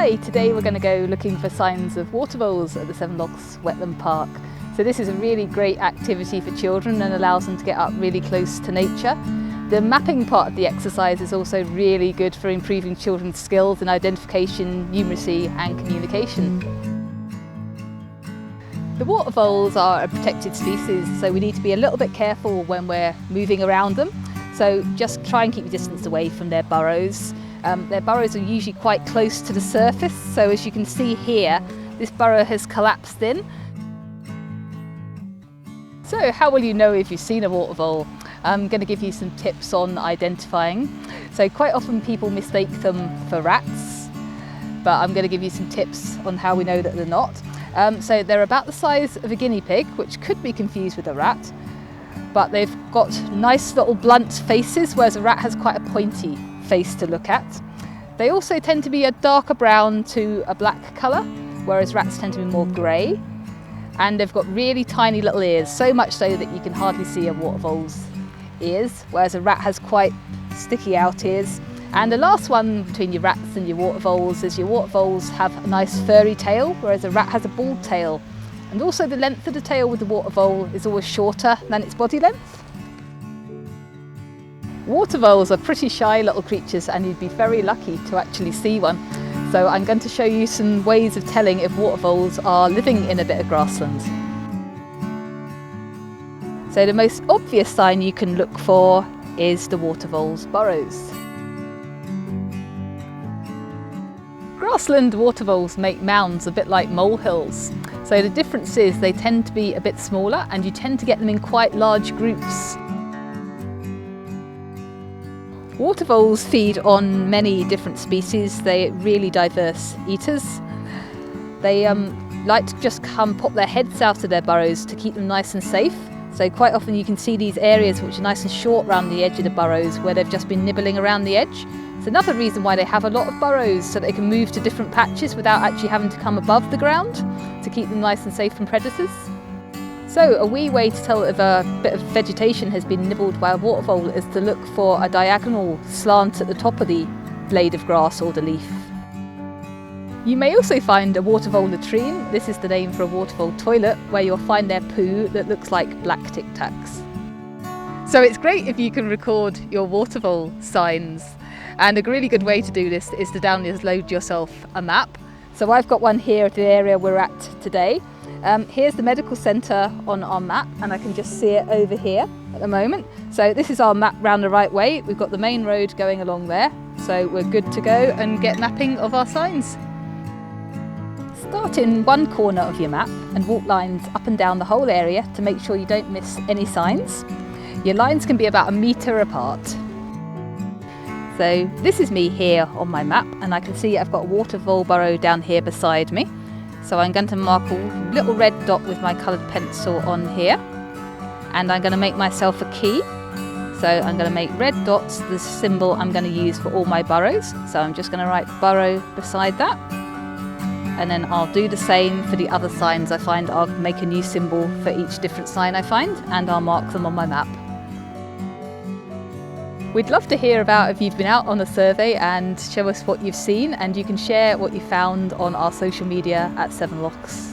Hi, today we're going to go looking for signs of water voles at the Seven Lochs Wetland Park. So this is a really great activity for children and allows them to get up really close to nature. The mapping part of the exercise is also really good for improving children's skills in identification, numeracy and communication. The water voles are a protected species, so we need to be a little bit careful when we're moving around them. So just try and keep your distance away from their burrows. Their burrows are usually quite close to the surface, so as you can see here, this burrow has collapsed in. So how will you know if you've seen a water vole? I'm going to give you some tips on identifying. So quite often people mistake them for rats, but I'm going to give you some tips on how we know that they're not. So they're about the size of a guinea pig, which could be confused with a rat, but they've got nice little blunt faces, whereas a rat has quite a pointy face to look at. They also tend to be a darker brown to a black colour, whereas rats tend to be more grey. And they've got really tiny little ears, so much so that you can hardly see a water vole's ears, whereas a rat has quite sticky out ears. And the last one between your rats and your water voles is your water voles have a nice furry tail, whereas a rat has a bald tail. And also the length of the tail with the water vole is always shorter than its body length. Water voles are pretty shy little creatures and you'd be very lucky to actually see one. So I'm going to show you some ways of telling if water voles are living in a bit of grassland. So the most obvious sign you can look for is the water vole's burrows. Grassland water voles make mounds a bit like molehills. So the difference is they tend to be a bit smaller and you tend to get them in quite large groups. Water voles feed on many different species. They're really diverse eaters. They like to just come pop their heads out of their burrows to keep them nice and safe. So quite often you can see these areas which are nice and short around the edge of the burrows where they've just been nibbling around the edge. It's another reason why they have a lot of burrows, so they can move to different patches without actually having to come above the ground to keep them nice and safe from predators. So a wee way to tell if a bit of vegetation has been nibbled by a water vole is to look for a diagonal slant at the top of the blade of grass or the leaf. You may also find a water vole latrine. This is the name for a water vole toilet, where you'll find their poo that looks like black Tic Tacs. So it's great if you can record your water vole signs. And a really good way to do this is to download yourself a map. So I've got one here at the area we're at today. Here's the medical centre on our map, and I can just see it over here at the moment. So this is our map round the right way. We've got the main road going along there, so we're good to go and get mapping of our signs. Start in one corner of your map and walk lines up and down the whole area to make sure you don't miss any signs. Your lines can be about 1 metre apart. So this is me here on my map, and I can see I've got a water vole burrow down here beside me. So I'm going to mark a little red dot with my coloured pencil on here, and I'm going to make myself a key. So I'm going to make red dots the symbol I'm going to use for all my burrows. So I'm just going to write burrow beside that, and then I'll do the same for the other signs I find. I'll make a new symbol for each different sign I find, and I'll mark them on my map. We'd love to hear about if you've been out on a survey and show us what you've seen, and you can share what you found on our social media at Seven Lochs.